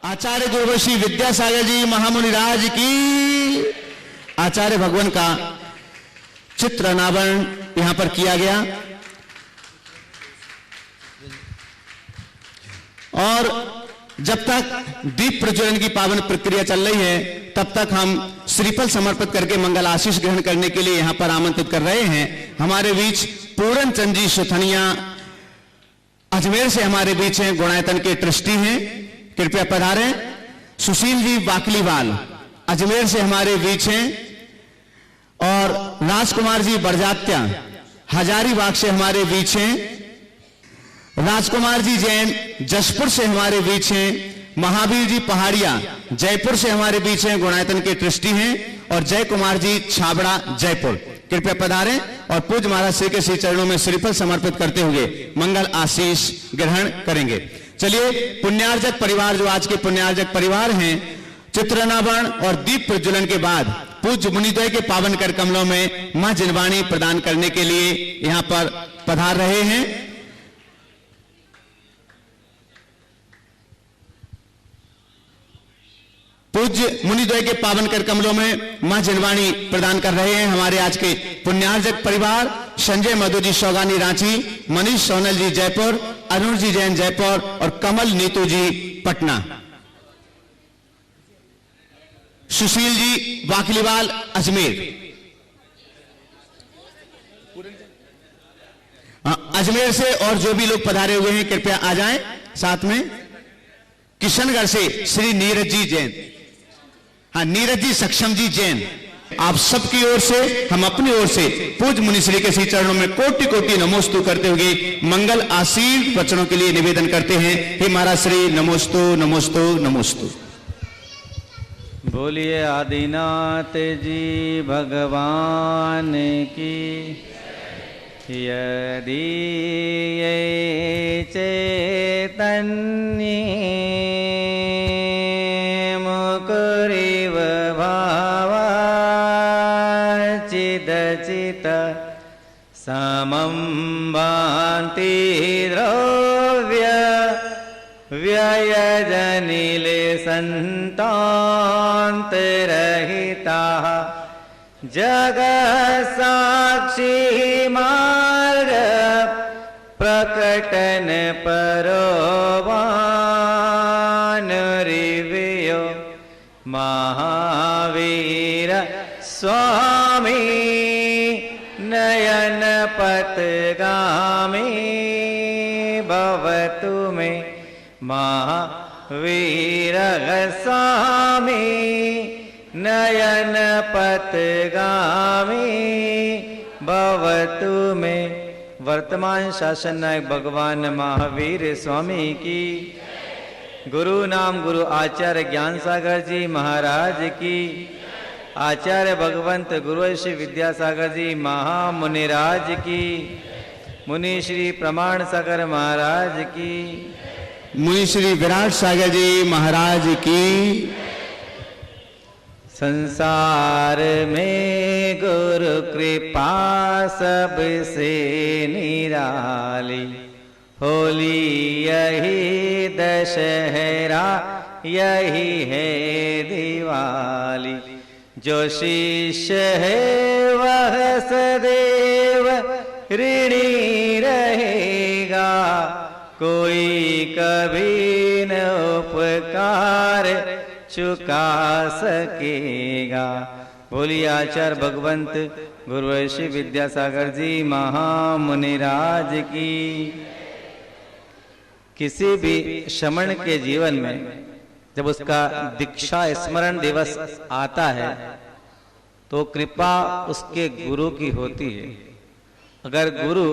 आचार्य गुरुवशी विद्यासागर जी महामुनि राज की। आचार्य भगवान का चित्र अनावरण यहां पर किया गया और जब तक दीप प्रज्वलन की पावन प्रक्रिया चल रही है तब तक हम श्रीफल समर्पित करके मंगल आशीष ग्रहण करने के लिए यहां पर आमंत्रित कर रहे हैं। हमारे बीच पूरन चंद जी सुथनिया अजमेर से हमारे बीच हैं, गुणायतन के ट्रस्टी हैं, कृपया पधारें। सुशील जी वाकलीवाल अजमेर से हमारे बीच हैं और राजकुमार जी बरजात्या हजारीबाग से हमारे बीच हैं। राजकुमार जी जैन जशपुर से हमारे बीच हैं। महावीर जी पहाड़िया जयपुर से हमारे बीच हैं, गुणायतन के ट्रस्टी हैं। और जय कुमार जी छाबड़ा जयपुर, कृपया पधारें और पूज्य महाराज श्री के श्री चरणों में श्रीफल समर्पित करते हुए मंगल आशीष ग्रहण करेंगे। चलिए, पुण्यार्जक परिवार जो आज के पुण्यार्जक परिवार हैं, चित्रानावरण और दीप प्रज्वलन के बाद पूज्य मुनिद्वय के पावन कर कमलों में मां जिनवाणी प्रदान करने के लिए यहां पर पधार रहे हैं। पूज्य मुनिद्वय के पावन कर कमलों में मां जिनवाणी प्रदान कर रहे हैं हमारे आज के पुण्यार्जक परिवार संजय मधु जी सौगानी रांची, मनीष सोनल जी जयपुर, अरुण जी जैन जयपुर और कमल नीतू जी पटना। सुशील जी वाकलीवाल अजमेर। अजमेर से और जो भी लोग पधारे हुए हैं कृपया आ जाएं साथ में। किशनगढ़ से श्री नीरज जी जैन, हाँ नीरज जी सक्षम जी जैन। आप सबकी ओर से हम अपनी ओर से पूज्य मुनिश्री के श्री चरणों में कोटि कोटि नमोस्तु करते हुए मंगल आशीष वचनों के लिए निवेदन करते हैं। हे महाराज श्री नमोस्तु नमोस्तु नमोस्तु। बोलिए आदिनाथ जी भगवान की। यदि ये चैतन्य मुकुरिव भावा चिदचित समं भान्ति द्रव्य व्ययजनिले सन्तान्तरहिताः जगत्साक्षी मार्ग प्रकटन परोवानुरिवयो महावीर स्वामी नयन पथगामी भवतु मे महावीर स्वामी नयन पथगामी भवतु में। वर्तमान शासन नायक भगवान महावीर स्वामी की। गुरु नाम गुरु आचार्य ज्ञान सागर जी महाराज की। आचार्य भगवंत गुरु श्री विद्यासागर जी महामुनिराज की। मुनि श्री प्रमाण सागर महाराज की। मुनि श्री विराट सागर जी महाराज की। संसार में गुरु कृपा सबसे निराली। होली यही दशहरा यही है दिवाली। जो शिष्य है वह सदैव ऋणी रहेगा। कोई कभी न उपकार चुका सकेगा। बोलिए आचार्य भगवंत गुरु श्री विद्यासागर जी महामुनिराज की। किसी भी श्रमण के जीवन में जब उसका दीक्षा स्मरण दिवस आता है तो कृपा उसके गुरु की होती है। अगर गुरु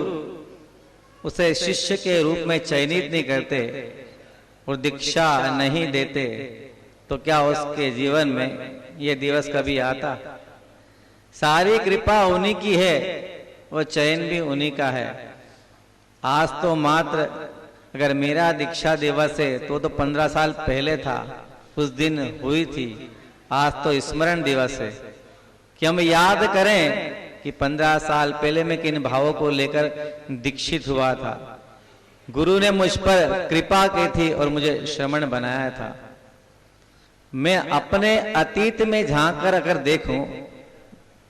उसे शिष्य के रूप में चयनित नहीं करते और दीक्षा नहीं देते तो क्या उसके जीवन में यह दिवस कभी आता? सारी कृपा उन्हीं की है और चयन भी उन्हीं का है। आज तो मात्र अगर मेरा दीक्षा दिवस है तो 15 साल पहले था, उस दिन हुई थी। आज तो स्मरण दिवस है कि हम याद करें कि 15 साल पहले मैं किन भावों को लेकर दीक्षित हुआ था। गुरु ने मुझ पर कृपा की थी और मुझे श्रमण बनाया था। मैं अपने अतीत में झांक कर अगर देखूं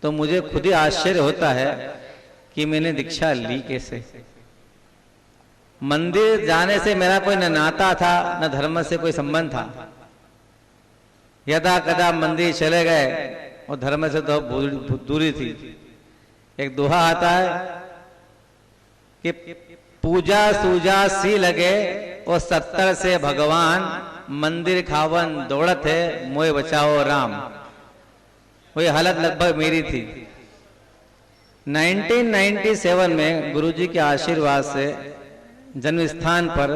तो मुझे खुद ही आश्चर्य होता है कि मैंने दीक्षा ली कैसे। मंदिर जाने से मेरा कोई न नाता था न धर्म से कोई संबंध था। यदा कदा मंदिर चले गए और धर्म से तो दूरी थी। एक दोहा आता है कि पूजा सूजा सी लगे और 70 से भगवान, मंदिर खावन दौड़त है मोए बचाओ राम। वही हालत लगभग मेरी थी। 1997 में गुरुजी के आशीर्वाद से जन्म स्थान पर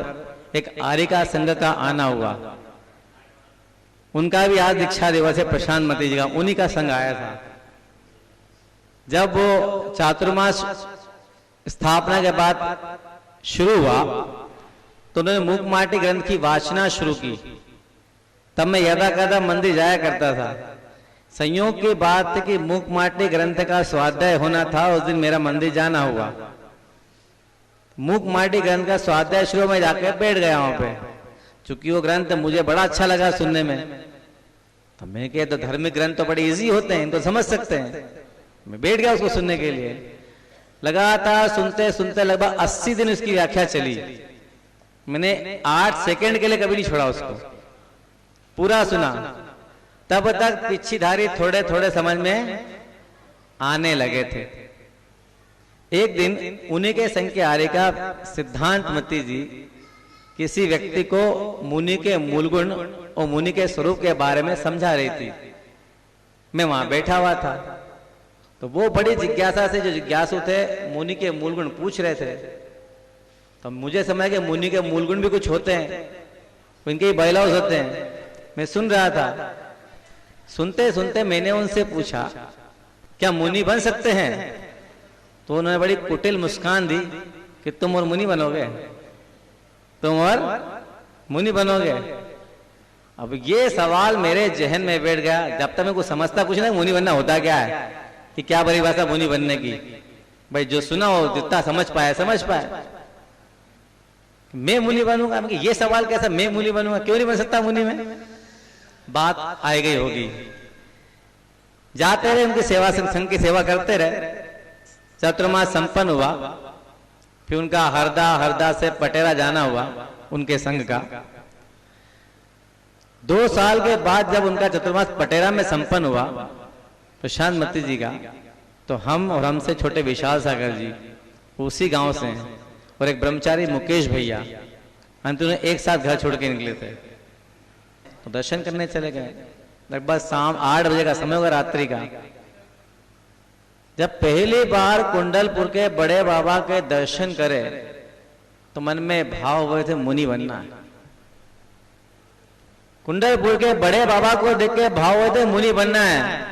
एक आरिका संघ का आना हुआ। उनका भी आज दीक्षा दिवस है, प्रशांत मती जी का, उन्हीं का संघ आया था। जब वो चातुर्मास स्थापना के बाद शुरू हुआ तो उन्होंने मूक माटी ग्रंथ की वाचना शुरू की। तब मैं यदा कदा मंदिर जाया करता था। संयोग की बात थी कि मूक माटी ग्रंथ का स्वाध्याय होना था, उस दिन मेरा मंदिर जाना हुआ। मूक माटी ग्रंथ का स्वाध्याय शुरू में जाकर बैठ गया वहां पे। चूंकि वो ग्रंथ मुझे बड़ा अच्छा लगा सुनने में, तो मैं कह तो धार्मिक ग्रंथ तो बड़े इजी होते हैं, तो समझ सकते हैं। मैं बैठ गया उसको सुनने के लिए। लगातार सुनते सुनते लगभग 80 दिन उसकी व्याख्या चली। मैंने 8 सेकंड के लिए कभी नहीं छोड़ा उसको, पूरा सुना। तब तक पिछीधारी थोड़े थोड़े समझ में आने लगे थे। एक दिन उन्हीं के संघ के आरिका सिद्धांत मती जी किसी व्यक्ति को मुनि के मूल गुण और मुनि के स्वरूप के बारे में समझा रही थी। मैं वहां बैठा हुआ था, तो वो बड़ी जिज्ञासा से, जो जिज्ञासु थे, मुनि के मूल गुण पूछ रहे थे। तो मुझे समझा कि मुनि के मूल गुण भी कुछ होते हैं, उनके ही बायलॉज होते हैं। मैं सुन रहा था। सुनते सुनते मैंने उनसे पूछा, क्या मुनि बन सकते हैं? तो उन्होंने बड़ी कुटिल मुस्कान दी कि तुम और मुनि बनोगे, तुम और मुनि बनोगे। अब ये सवाल मेरे जहन में बैठ गया। जब तक मैं कुछ समझता कुछ नहीं, मुनि बनना होता क्या है, कि क्या परिभाषा मुनि बनने की। भाई जो सुना हो, जितना समझ पाए। मैं मुनि बनूंगा, ये सवाल कैसा, मैं मुनि बनूंगा? क्यों नहीं बन सकता मुनि में? बात आई गई होगी। जाते रहे, उनकी सेवा, संघ की सेवा करते रहे। चतुर्मास संपन्न हुआ। फिर उनका हरदा से पटेरा जाना हुआ, उनके संघ का। 2 साल के बाद जब उनका चतुर्मास पटेरा में संपन्न हुआ, प्रशांत मती जी का, तो हम और हमसे छोटे विशाल सागर जी उसी गांव से हैं, और एक ब्रह्मचारी मुकेश भैया, अंत में एक साथ घर छोड़ के निकले थे। तो दर्शन करने चले गए। लगभग शाम 8 बजे का समय होगा, रात्रि का। जब पहली बार कुंडलपुर के बड़े बाबा के दर्शन करे तो मन में भाव हुए थे, मुनि बनना है। कुंडलपुर के बड़े बाबा को देख के भाव हुए थे, मुनि बनना है।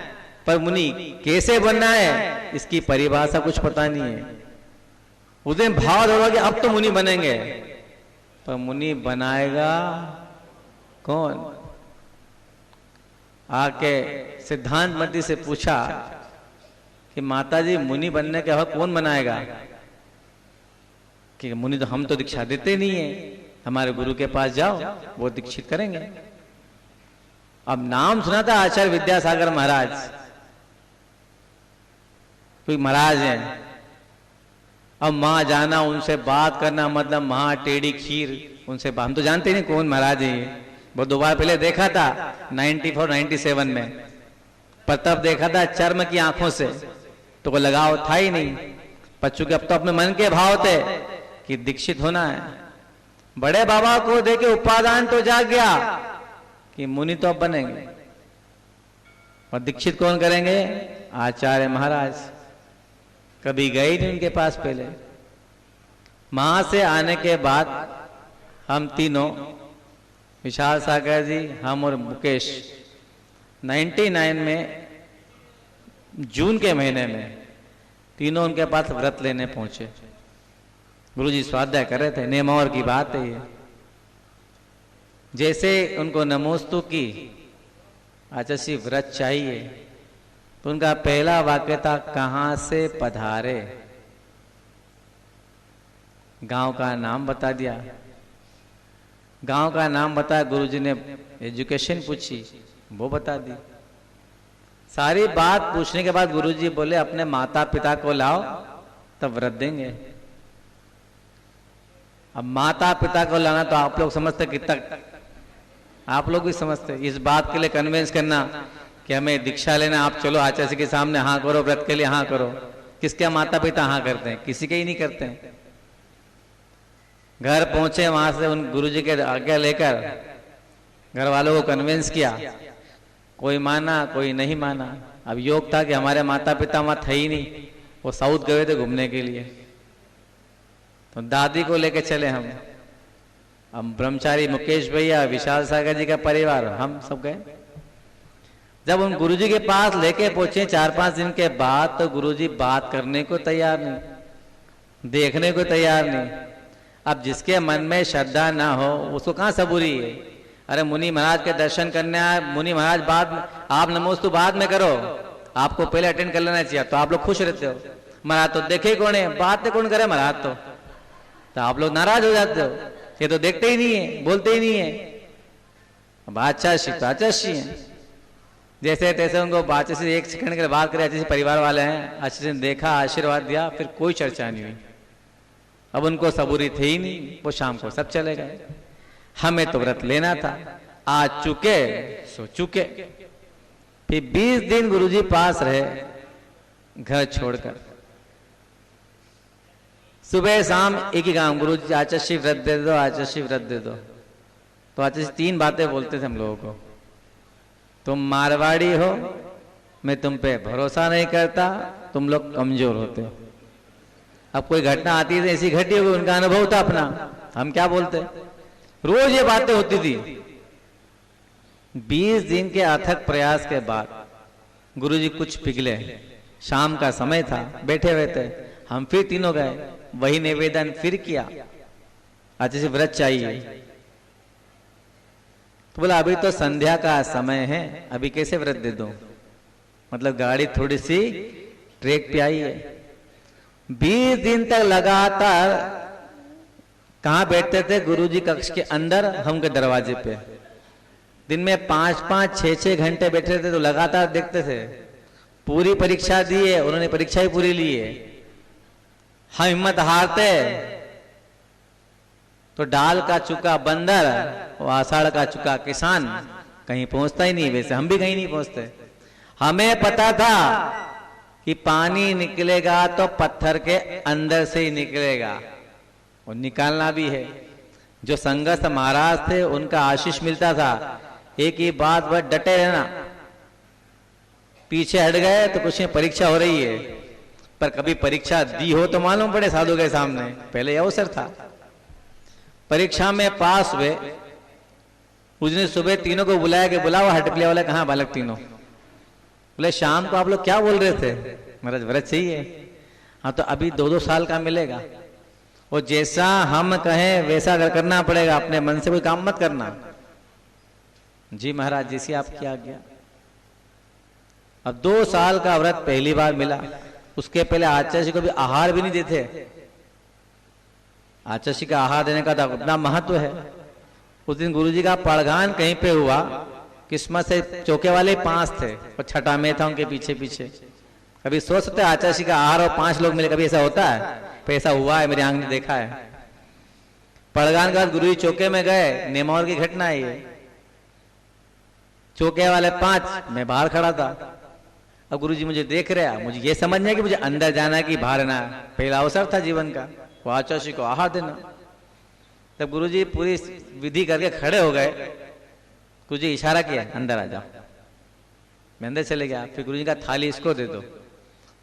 पर मुनि कैसे बनना है, इसकी परिभाषा कुछ पता नहीं है। उस दिन भाव होगा कि अब तो मुनि बनेंगे, पर मुनि बनाएगा कौन? आके सिद्धांत मती से पूछा कि माताजी, मुनि बनने के हक कौन बनाएगा? कि मुनि तो हम तो दीक्षा देते नहीं है, हमारे गुरु के पास जाओ, वो दीक्षित करेंगे। अब नाम सुना था आचार्य विद्यासागर महाराज, कोई महाराज हैं। अब वहां जाना, उनसे बात करना, मतलब महा टेढ़ी खीर, उनसे हम तो जानते नहीं कौन महाराज है। वो 2 बार पहले देखा था, 94-97 में, पर तब देखा था चर्म की आंखों से, तो कोई लगाव था ही नहीं। पर चूंकि अब तो अपने मन के भाव थे कि दीक्षित होना है। बड़े बाबा को देखे उपादान तो जाग गया कि मुनि तो अब बनेंगे, और दीक्षित कौन करेंगे? आचार्य महाराज। कभी गए नहीं उनके पास पहले। वहां से आने के बाद हम तीनों, विशाल सागर जी, हम और मुकेश, 99 में जून के महीने में तीनों उनके पास व्रत लेने पहुंचे। गुरुजी स्वाध्याय कर रहे थे, नेमावर की बात है ये। जैसे उनको नमोस्तु की, आचार्य व्रत चाहिए, तो उनका पहला वाक्य था, कहां से पधारे? गांव का नाम बता दिया। गांव का नाम बताया। गुरुजी ने एजुकेशन पूछी, वो बता दी। सारी बात पूछने के बाद गुरुजी बोले अपने माता पिता को लाओ तब व्रत देंगे। अब माता पिता को लाना तो आप लोग समझते कितना, आप लोग भी समझते। इस बात के लिए कन्विंस करना कि हमें दीक्षा लेना, आप चलो आचार्य के सामने हाँ करो, व्रत के लिए हाँ करो। किसके माता पिता हाँ करते हैं? किसी के ही नहीं करते हैं। घर पहुंचे, वहां से उन गुरुजी के आज्ञा लेकर घर वालों को कन्विंस किया, कोई माना कोई नहीं माना। अब योग था कि हमारे माता पिता वहां थे ही नहीं, वो साउथ गए थे घूमने के लिए, तो दादी को लेके चले हम ब्रह्मचारी मुकेश भैया, विशाल सागर जी का परिवार, हम सब गए। जब उन गुरुजी के पास लेके पहुंचे 4-5 दिन के बाद, तो गुरुजी बात करने को तैयार नहीं, देखने को तैयार नहीं। अब जिसके मन में श्रद्धा ना हो उसको कहाँ सबूरी है? अरे मुनि महाराज के दर्शन करने आए, मुनि महाराज बाद में, आप नमोस्तु बाद में करो, आपको पहले अटेंड कर लेना चाहिए, तो आप लोग खुश रहते हो। महाराज तो देखे कौन है, बात कौन करे महाराज, तो आप लोग नाराज हो जाते हो, ये तो देखते ही नहीं है, बोलते ही नहीं है। बादशाह तो आचार्य है, जैसे तैसे उनको बादशाह से 1 सेकंड के लिए बात करे, अच्छे से परिवार वाले हैं, अच्छे से देखा, आशीर्वाद दिया, फिर कोई चर्चा नहीं हुई। अब उनको सबूरी थे ही नहीं, वो शाम को सब चले गए। हमें तो व्रत लेना था, आज चुके सो चुके। फिर 20 दिन गुरुजी पास रहे घर छोड़कर। सुबह शाम एक ही काम, गुरुजी आचार्य व्रत दे दो, आचार्य व्रत दे दो। तो आचार्य 3 बातें बोलते थे हम लोगों को, तुम मारवाड़ी हो, मैं तुम पे भरोसा नहीं करता, तुम लोग कमजोर होते हो। अब कोई घटना आती है ऐसी घटी होगी, उनका अनुभव था अपना, हम क्या बोलते, रोज ये बातें होती थी। 20 दिन के अथक प्रयास के बाद गुरुजी कुछ पिघले। शाम का समय था, बैठे हुए थे, हम फिर तीनों गए, वही निवेदन फिर किया, आज से व्रत चाहिए। तो बोला अभी तो संध्या का समय है, अभी कैसे व्रत दे दूं? मतलब गाड़ी थोड़ी सी ट्रैक पे आई है। 20 दिन तक लगातार कहाँ बैठते थे? गुरुजी कक्ष के अंदर, हम के दरवाजे पे। दिन में 5-5, 6-6 घंटे बैठे थे, तो लगातार देखते थे। पूरी परीक्षा दी है, उन्होंने परीक्षा ही पूरी ली है। हम हिम्मत हारते तो डाल का चुका बंदर और आषाढ़ का चुका किसान कहीं पहुंचता ही नहीं। वैसे हम भी कहीं नहीं पहुंचते। हमें पता था कि पानी निकलेगा तो पत्थर के अंदर से ही निकलेगा, और निकालना भी है। जो संघर्ष महाराज थे उनका आशीष मिलता था, एक ही बात, वह डटे रहना। पीछे हट गए तो कुछ परीक्षा हो रही है, पर कभी परीक्षा दी हो तो मालूम पड़े साधु के सामने। पहले अवसर था, परीक्षा में पास हुए। उस दिन सुबह तीनों को बुलाया कि बुलाओ हटपिया वाले, कहाँ बालक तीनों? बोले शाम को आप लोग क्या बोल रहे थे? महाराज व्रत चाहिए। हाँ तो अभी 2-2 साल का मिलेगा, और जैसा हम कहें वैसा करना पड़ेगा, अपने मन से कोई काम मत करना। जी महाराज, जैसी आपकी आज्ञा। अब 2 साल का व्रत पहली बार मिला। उसके पहले आचार्य को भी आहार भी नहीं देते। आचार्य का आहार देने का अपना महत्व है। उस दिन गुरुजी का पड़गान कहीं पे हुआ, किस्मत से चौके वाले 5 थे और छठा में था उनके पीछे पीछे। कभी सोच सकते आचार्य का आहार और 5 लोग मिले, कभी ऐसा होता है? पैसा हुआ है, मेरी आंख ने देखा है। पड़गान के बाद गुरुजी चौके में गए, नेमौर की घटना है ये। चौके वाले 5, मैं बाहर खड़ा था। अब गुरुजी मुझे देख रहे हैं, मुझे ये समझना है कि मुझे अंदर जाना है कि बाहर ना। पहला अवसर था जीवन का, वो आचार्य को आहार देना। तब गुरुजी पूरी विधि करके खड़े हो गए। गुरुजी इशारा किया, अंदर आ जाओ। मैं अंदर चले गया। फिर गुरुजी का थाली इसको दे दो,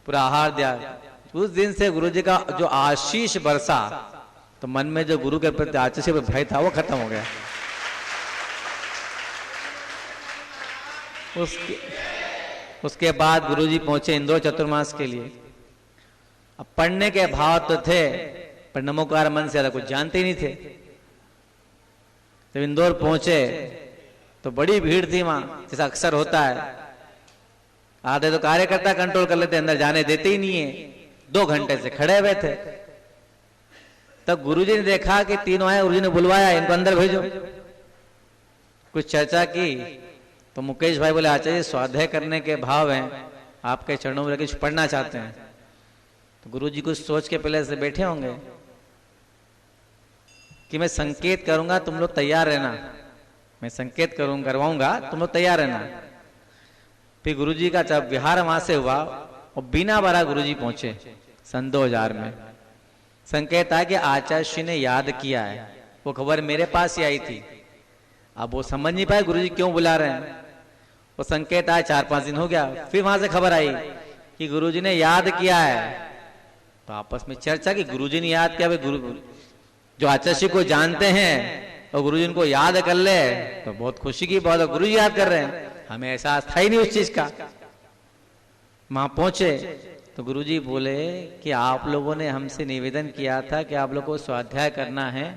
पूरा आहार दिया। उस दिन से गुरुजी का जो आशीष बरसा, तो मन में जो गुरु के प्रति आचार्य से भय था वो खत्म हो गया। उसके बाद गुरुजी पहुंचे इंदौर चतुर्मास के लिए। अब पढ़ने के भाव तो थे, पर नमोकार मन से ज्यादा कुछ जानते ही नहीं थे। जब इंदौर पहुंचे तो बड़ी भीड़ थी वहां, जैसा अक्सर होता है। आधे तो कार्यकर्ता कंट्रोल कर लेते, अंदर जाने देते ही नहीं है। 2 घंटे से खड़े हुए थे। तब गुरुजी ने देखा कि तीनों आए, गुरुजी ने बुलवाया, इनको अंदर भेजो। कुछ चर्चा की तो मुकेश भाई बोले आचार्य स्वाध्याय करने के भाव हैं, आपके चरणों में कुछ पढ़ना चाहते हैं। तो गुरुजी कुछ सोच के पहले से बैठे होंगे कि मैं संकेत करूंगा, तुम लोग तैयार रहना, मैं संकेत करवाऊंगा, तुम लोग तैयार रहना। फिर गुरुजी का जब विहार वहां से हुआ और बिना बारा गुरुजी पहुंचे सन 2000 में, संकेत आया कि आचार्य श्री ने याद किया है। वो खबर मेरे पास ही आई थी। अब वो समझ नहीं पाए गुरुजी क्यों बुला रहे हैं। वो संकेत आया 4-5 दिन हो गया, फिर वहां से खबर आई कि गुरुजी ने याद किया है। तो आपस में चर्चा की गुरुजी ने याद किया, भाई गुरु जो आचार्य श्री को जानते हैं और गुरुजी उनको याद कर ले तो बहुत खुशी की बात है, गुरुजी याद कर रहे हैं, हमें एहसास था ही नहीं उस चीज का। वहां पहुंचे तो गुरुजी बोले कि आप लोगों ने हमसे निवेदन किया था कि आप लोगों को स्वाध्याय करना है,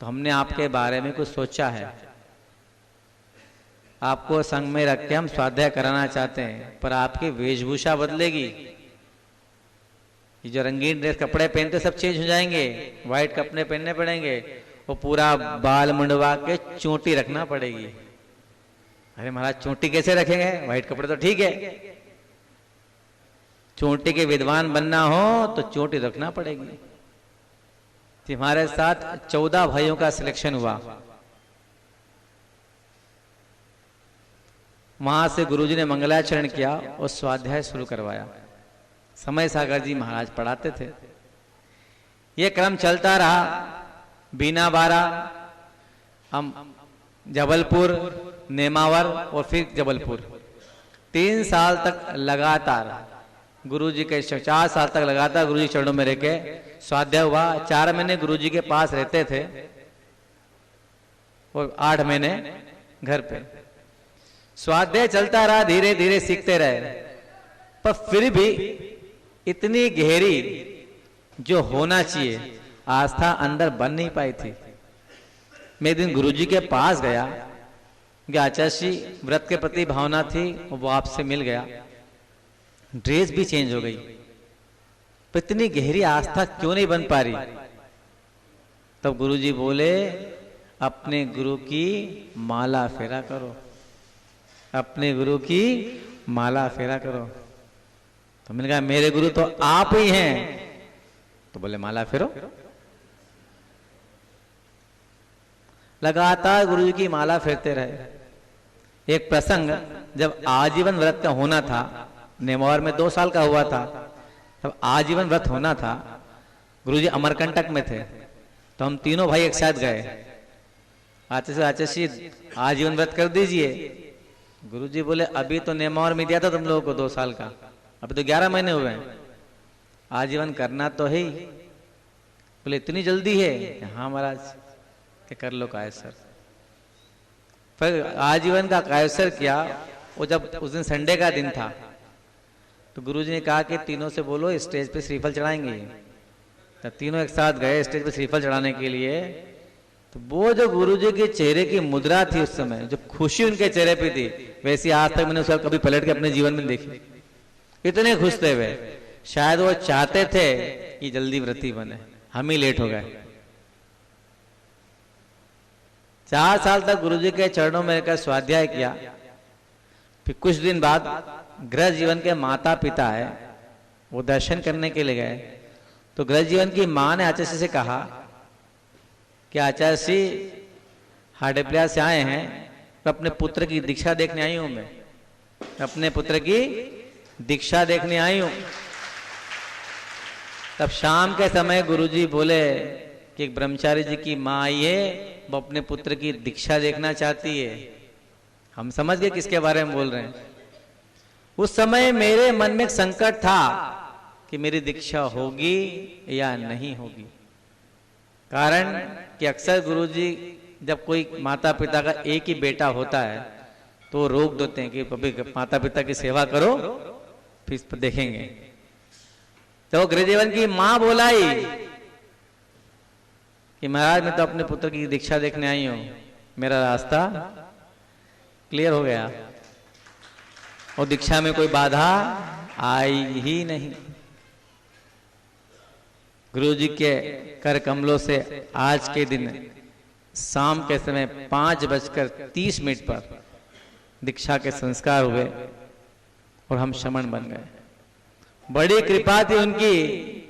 तो हमने आपके बारे में कुछ सोचा है, आपको संग में रख के हम स्वाध्याय कराना चाहते हैं, पर आपकी वेशभूषा बदलेगी। ये जो रंगीन ड्रेस कपड़े पहनते सब चेंज हो जाएंगे, व्हाइट कपड़े पहनने पड़ेंगे, वो पूरा बाल मुंडवा के चोटी रखना पड़ेगी। अरे महाराज चोटी कैसे रखेंगे, व्हाइट कपड़े तो ठीक है, चोटी के विद्वान बनना हो तो चोटी रखना पड़ेगी। हमारे साथ 14 भाइयों का सिलेक्शन हुआ। वहां से गुरुजी ने मंगलाचरण किया और स्वाध्याय शुरू करवाया। समय सागर जी महाराज पढ़ाते थे। ये क्रम चलता रहा। बीना बारा, हम जबलपुर, नेमावर और फिर जबलपुर, 3 साल तक लगातार गुरुजी के 4 साल तक लगातार गुरुजी के चरणों में रह के स्वाध्याय हुआ। 4 महीने गुरुजी के पास रहते थे और 8 महीने घर पे। स्वाध्याय चलता रहा, धीरे धीरे सीखते रहे, पर फिर भी इतनी गहरी जो होना चाहिए आस्था अंदर बन नहीं पाई थी। मैं एक दिन गुरुजी के पास गया कि आचार्य श्री व्रत के प्रति भावना थी, वो आपसे मिल गया, ड्रेस भी चेंज हो गई, पर इतनी गहरी आस्था क्यों नहीं बन पा रही। तब गुरुजी बोले अपने गुरु की माला फेरा करो, अपने गुरु की माला फेरा करो। तो मैंने कहा मेरे गुरु तो आप ही हैं। तो बोले माला फेरो। लगातार गुरुजी की माला फेरते रहे। एक प्रसंग जब आजीवन व्रत का होना था, नेमावर में 2 साल का हुआ था, तब आजीवन व्रत होना था। गुरुजी अमरकंटक में थे, तो हम तीनों भाई एक साथ गए। आचार्य श्री आजीवन व्रत कर दीजिए। गुरुजी बोले अभी तो नेमावर में दिया था तुम लोगों को 2 साल का, अभी तो 11 महीने हुए हैं, आजीवन करना तो है। बोले इतनी जल्दी है? हाँ महाराज, कि कर लो कायसर। फिर आजीवन का कायसर किया। वो जब उस दिन संडे का दिन था, तो गुरुजी ने कहा कि तीनों से बोलो स्टेज पे श्रीफल चढ़ाएंगे। तब तीनों एक साथ गए स्टेज पे श्रीफल चढ़ाने के लिए। तो वो जो गुरुजी के चेहरे की मुद्रा थी उस समय, जो खुशी उनके चेहरे पे थी, वैसी आज तक मैंने उसका कभी पलट के अपने जीवन में देखी। इतने खुश थे वे, शायद वो चाहते थे कि जल्दी व्रती बने, हम ही लेट हो गए। 4 साल तक गुरुजी के चरणों में रहकर स्वाध्याय किया। फिर कुछ दिन बाद गृह जीवन के माता पिता है, वो दर्शन करने के लिए गए। तो गृह जीवन की मां ने आचार्य से कहा कि आचार्य श्री हाडेप्लिया से आए हैं, तो अपने पुत्र की दीक्षा देखने आई हूं, मैं अपने पुत्र की दीक्षा देखने आई हूं। तब शाम के समय गुरुजी बोले कि एक ब्रह्मचारी जी की मां आई है, वो अपने पुत्र की दीक्षा देखना चाहती है। हम समझ गए किसके बारे में बोल रहे हैं। उस समय मेरे मन में एक संकट था कि मेरी दीक्षा होगी या नहीं होगी। कारण कि अक्सर गुरुजी जब कोई माता पिता का एक ही बेटा होता है तो रोक देते हैं कि अभी माता पिता की सेवा करो, फिर देखेंगे। तो गृहजीवन की मां बोलाई कि महाराज मैं तो अपने पुत्र की दीक्षा देखने आई हूं, मेरा रास्ता क्लियर हो गया और दीक्षा में कोई बाधा आई ही नहीं। गुरु जी के कर कमलों से आज के दिन शाम के समय 5:30 पर दीक्षा के संस्कार हुए और हम शमन बन गए। बड़ी कृपा थी उनकी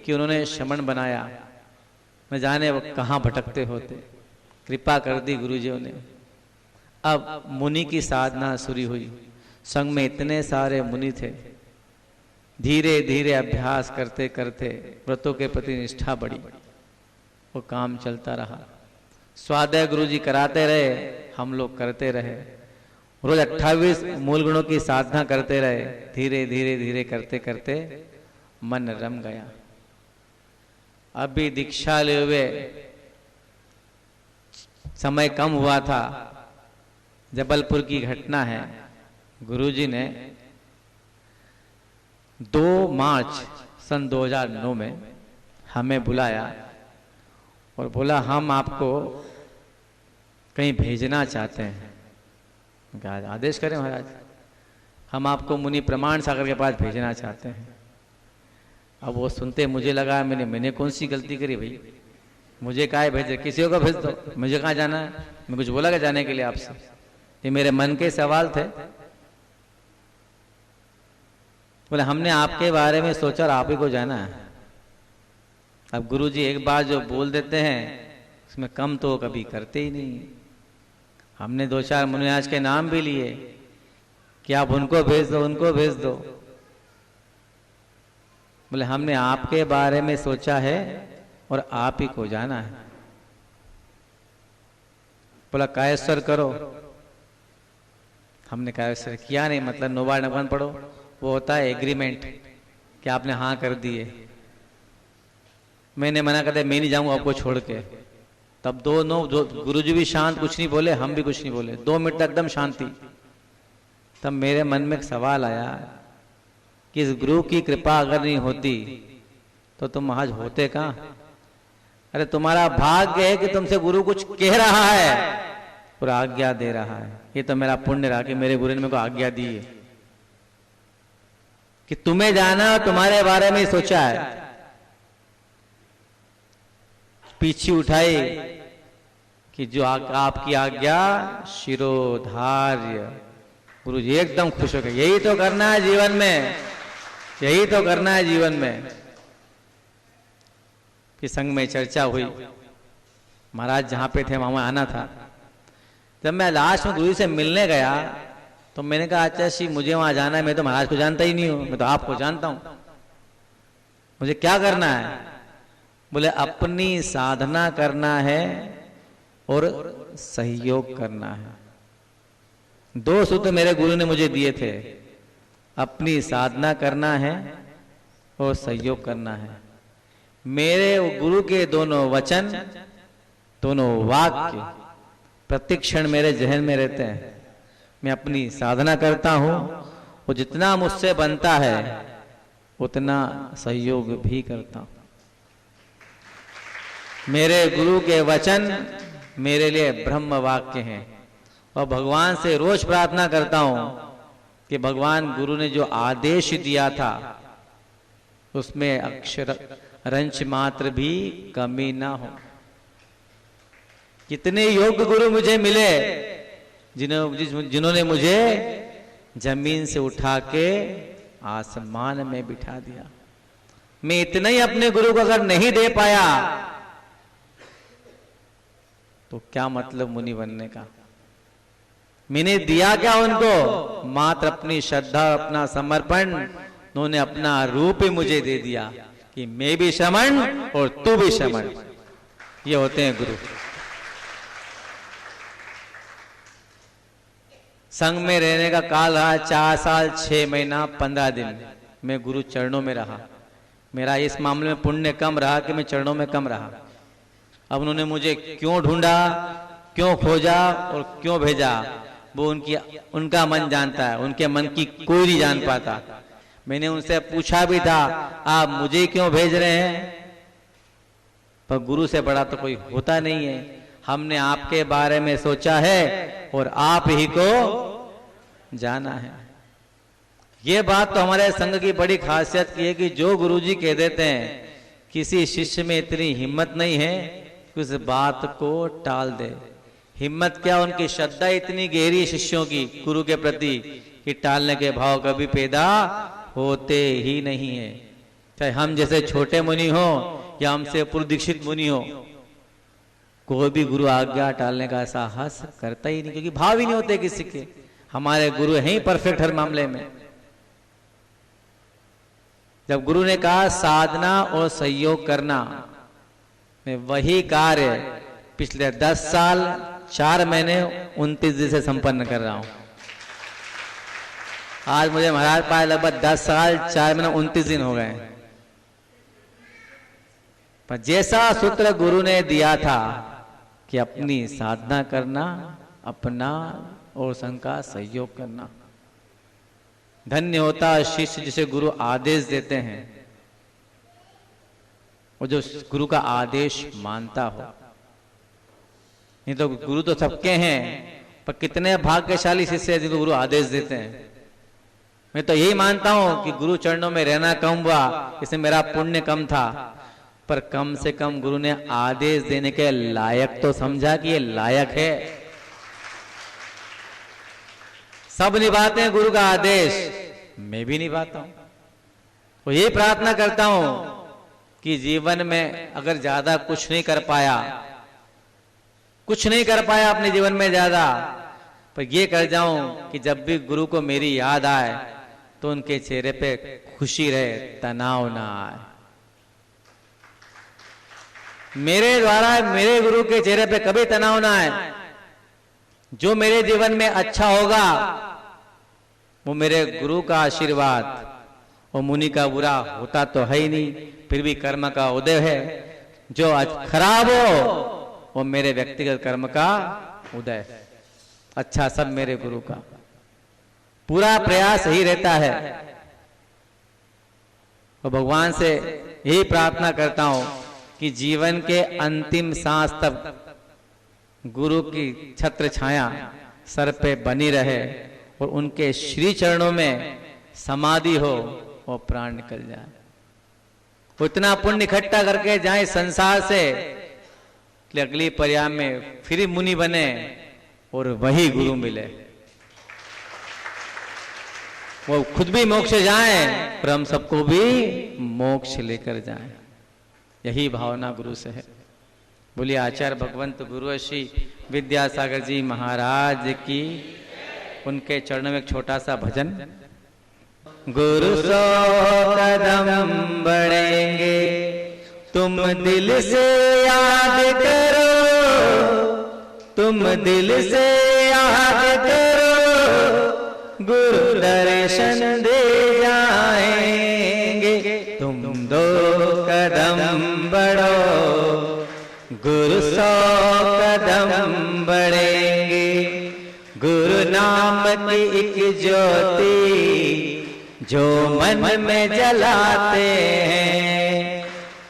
कि उन्होंने शमन बनाया, न जाने वो कहाँ भटकते होते। कृपा कर दी गुरुजियों ने। अब मुनि की साधना शुरू हुई। संग में इतने सारे मुनि थे। धीरे धीरे अभ्यास करते करते व्रतों के प्रति निष्ठा बढ़ी। वो काम चलता रहा। स्वाध्याय गुरुजी कराते रहे, हम लोग करते रहे। रोज 28 मूल गुणों की साधना करते रहे। धीरे धीरे धीरे करते करते मन रम गया। अभी दीक्षा ले हुए समय कम हुआ था। जबलपुर की घटना है। गुरुजी ने 2 मार्च सन 2009 में हमें बुलाया और बोला हम आपको कहीं भेजना चाहते हैं। आदेश करें महाराज, हम आपको मुनि प्रमाण सागर के पास भेजना चाहते हैं। अब वो सुनते मुझे लगा मैंने कौन सी गलती करी भाई, मुझे काहे भेजे, किसी को भेज दो, मुझे कहाँ जाना है। मैं कुछ बोला क्या जाने के लिए आपसे? ये मेरे मन के सवाल थे। बोले हमने आपके बारे में सोचा और आप ही को जाना है। अब गुरुजी एक बार जो बोल देते हैं उसमें कम तो कभी करते ही नहीं। हमने 2-4 मुनिराज के नाम भी लिए कि आप उनको भेज दो, उनको भेज दो। बोले हमने आपके बारे में सोचा है और आप ही को जाना है। बोला कायस्वर करो। हमने कायस्वर किया नहीं, मतलब नोबार नगन पढ़ो, वो होता है एग्रीमेंट कि आपने हाँ कर दिए। मैंने मना कर दिया, मैं नहीं जाऊंगा आपको छोड़ के। तब गुरुजी भी शांत, कुछ नहीं बोले, हम भी कुछ नहीं बोले। 2 मिनट तक एकदम शांति। तब मेरे मन में एक सवाल आया कि इस गुरु की कृपा अगर नहीं होती तो तुम आज होते कहाँ? अरे तुम्हारा भाग्य है कि तुमसे गुरु कुछ कह रहा है और आज्ञा दे रहा है। ये तो मेरा पुण्य रहा कि मेरे गुरु ने मेरे को आज्ञा दी है कि तुम्हें जाना और तुम्हारे बारे में सोचा है। पीछे उठाई कि जो आपकी आज्ञा शिरोधार्य। गुरु जी एकदम खुश हो गए। यही तो करना है जीवन में, यही तो करना है जीवन में। कि संघ में चर्चा हुई, महाराज जहां पे थे वहां आना था। जब मैं लास्ट में गुरु से मिलने गया तो मैंने कहा अच्छा श्री मुझे वहां जाना है, मैं तो महाराज को जानता ही नहीं हूं, मैं तो आपको जानता हूं, मुझे क्या करना है? बोले अपनी साधना करना है और सहयोग करना है। 2 सूत्र मेरे गुरु ने मुझे दिए थे, अपनी साधना करना है और सहयोग करना है। मेरे गुरु के दोनों वचन, दोनों वाक्य प्रतिक्षण मेरे जहन में रहते हैं। मैं अपनी साधना करता हूं और जितना मुझसे बनता है उतना सहयोग भी करता हूं। मेरे गुरु के वचन मेरे लिए ब्रह्म वाक्य हैं और भगवान से रोज प्रार्थना करता हूं कि भगवान गुरु ने जो आदेश दिया था उसमें अक्षर रंच मात्र भी कमी ना हो। कितने योग्य गुरु मुझे मिले जिन्होंने मुझे जमीन से उठा के आसमान में बिठा दिया। मैं इतना ही अपने गुरु को अगर नहीं दे पाया तो क्या मतलब मुनि बनने का? मैंने दिया क्या उनको? मात्र अपनी श्रद्धा, अपना समर्पण। उन्होंने अपना रूप ही मुझे दे दिया कि मैं भी श्रमण और तू भी श्रमण। ये होते हैं गुरु। संघ में रहने का काल रहा 4 साल 6 महीना 15 दिन मैं गुरु चरणों में रहा। मेरा इस मामले में पुण्य कम रहा कि मैं चरणों में कम रहा। अब उन्होंने मुझे क्यों ढूंढा, क्यों खोजा और क्यों भेजा, वो उनका मन जानता है। उनके मन की कोई नहीं जान पाता। मैंने उनसे पूछा भी था आप मुझे क्यों भेज रहे हैं, पर गुरु से बड़ा तो कोई होता नहीं है। हमने आपके बारे में सोचा है और आप ही को जाना है। ये बात तो हमारे संघ की बड़ी खासियत की है कि जो गुरुजी कह देते हैं, किसी शिष्य में इतनी हिम्मत नहीं है कि उस बात को टाल दे। हिम्मत क्या, उनकी श्रद्धा इतनी गहरी शिष्यों की गुरु के प्रति कि टालने के भाव कभी पैदा होते ही नहीं है। चाहे हम जैसे छोटे मुनि हो या हमसे पूर्व दीक्षित मुनि हो, कोई भी गुरु आज्ञा टालने का साहस करता ही नहीं, क्योंकि भाव ही नहीं होते किसी के। हमारे गुरु हैं ही परफेक्ट हर मामले में। जब गुरु ने कहा साधना और सहयोग करना, मैं वही कार्य पिछले 10 साल 4 महीने 29 दिन से संपन्न कर रहा हूं। आज मुझे महाराज पाए लगभग 10 साल 4 महीने 29 दिन हो गए। पर जैसा सूत्र गुरु ने दिया था कि अपनी साधना करना, अपना और संघ का सहयोग करना, धन्य होता शिष्य जिसे गुरु आदेश देते हैं और जो गुरु का आदेश मानता हो। नहीं तो गुरु तो सबके हैं, पर कितने भाग्यशाली शिष्य हैं जिनको गुरु आदेश देते हैं। मैं तो यही मानता हूं कि गुरु चरणों में रहना कम हुआ, इसमें मेरा पुण्य कम था, पर कम से कम गुरु ने आदेश देने के लायक तो समझा कि ये लायक है। सब निभाते हैं गुरु का आदेश, मैं भी निभाता हूं। तो यही प्रार्थना करता हूं कि जीवन में अगर ज्यादा कुछ नहीं कर पाया अपने जीवन में ज्यादा, पर ये कर जाऊं कि जब भी गुरु को मेरी याद आए तो उनके चेहरे पे खुशी रहे, तनाव ना आए। मेरे द्वारा मेरे गुरु के चेहरे पे कभी तनाव ना आए। जो मेरे जीवन में अच्छा होगा वो मेरे गुरु का आशीर्वाद, और मुनि का बुरा होता तो है ही नहीं, फिर भी कर्म का उदय है। जो आज खराब हो वो मेरे व्यक्तिगत कर्म का उदय है। अच्छा सब मेरे गुरु का। पूरा प्रयास ही रहता है। और भगवान से यही प्रार्थना करता हूं कि जीवन के अंतिम सांस तक गुरु की छत्र छाया सर पे बनी रहे और उनके श्री चरणों में समाधि हो और प्राण निकल जाए। उतना पुण्य इकट्ठा करके जाए संसार से कि अगली पर्याय में फिर मुनि बने और वही गुरु मिले। वो खुद भी मोक्ष जाए और हम सबको भी मोक्ष लेकर जाएं। यही भावना गुरु से है। बोलिए आचार्य भगवंत गुरु श्री विद्यासागर जी महाराज की। उनके चरणों में एक छोटा सा भजन। गुरु 100 कदम बढ़ेंगे, तुम दिल से याद करो, तुम दिल से याद करो, गुरु दर्शन दे जाएंगे। तुम 2 कदम बढ़ो, गुरु 100 कदम बढ़ेंगे। गुरु नाम की एक ज्योति जो मन में जलाते हैं,